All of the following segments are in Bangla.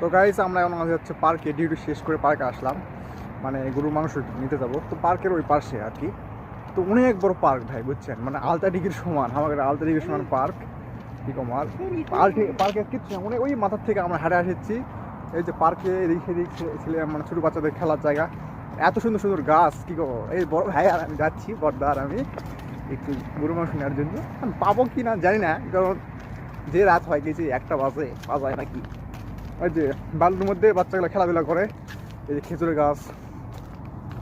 তো গাইস আমরা এখন হচ্ছে পার্কে ডিউটি শেষ করে পার্কে আসলাম, মানে গরুর মাংস নিতে যাবো। তো পার্কের ওই পাশে আর কি, তো অনেক বড় পার্ক ভাই, বুঝছেন, মানে আলতা ডিগির সমান, আমাদের আলতা ডিগির সমান পার্ক। কি কমার পার্কের কিচ্ছু না, মানে ওই মাথার থেকে আমরা হাঁটে আসছি। এই যে পার্কে এদিক সেদিক ছেলে মানে ছোটো বাচ্চাদের খেলার জায়গা, এত সুন্দর সুন্দর গাছ। কি কো এই বড় ভাই আর আমি যাচ্ছি, বড়দা আর আমি একটু গরু মাংস নেওয়ার জন্য। আমি পাবো কি না জানি না, কারণ যে রাত হয়ে গেছে 1টা বাজে, পাওয়া যায় নাকি। ওই যে বালুর মধ্যে বাচ্চাগুলো খেলাধুলা করে, এই যে খেজুরের গাছ।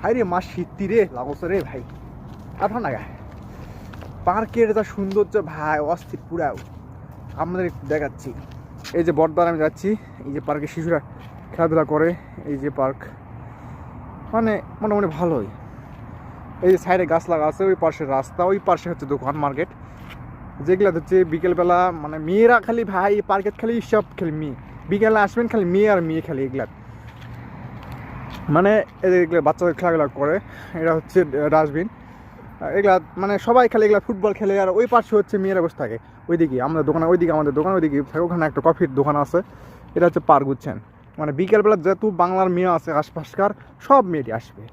ভাই রে মা শীতি রে লাগছে রে ভাই, আর ঠান্ডা গায়ে। পার্কের যা সৌন্দর্য ভাই অস্থির পুরাও, আমাদের একটু দেখাচ্ছি। এই যে বর্দার আমি যাচ্ছি, এই যে পার্কে শিশুরা খেলাধুলা করে, এই যে পার্ক মানে মোটামুটি ভালোই। এই যে সাইডে গাছ লাগা আছে, ওই পাশে রাস্তা, ওই পাশে হচ্ছে দোকান মার্কেট, যেগুলো হচ্ছে বিকেলবেলা মানে মেয়েরা খালি ভাই পার্কেট খালি সব খেলি মেয়ে, বিকেলে আসবেন খালি মেয়ে আর মেয়ে খালি এগুলা, মানে এগুলো বাচ্চাদের খেলাধুলা করে। এটা হচ্ছে ডাস্টবিন, এগুলা মানে সবাই খালি এগুলা ফুটবল খেলে। আর ওই পাশে হচ্ছে মেয়েরা বসে থাকে, ওইদিকে আমাদের দোকান, ওইদিকে আমাদের দোকান, ওইদিকে থাকে ওখানে একটা কফির দোকান আছে। এটা হচ্ছে পার্ক, বুঝছেন, মানে বিকেলবেলা যেহেতু বাংলার মেয়ে আছে আশপাশকার সব মেয়েটি আসবে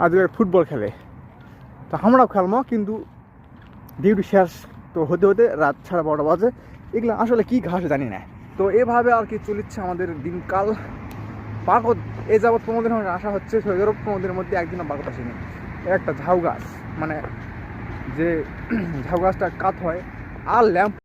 আর ফুটবল খেলে। তো আমরাও খেলবো, কিন্তু ডিউটি শেষ তো হতে হতে রাত 12:30 বাজে। এগুলো আসলে কী ঘাস জানি না। তো এভাবে আর কি চলেছে আমাদের দিনকাল। পার্ক এ যাবৎ 15 দিন আসা হচ্ছে, 15 দিনের মধ্যে একদিনও পার্ক আসেনি। একটা ঝাউ গাছ, মানে যে ঝাউ গাছটা কাত হয় আর ল্যাম্প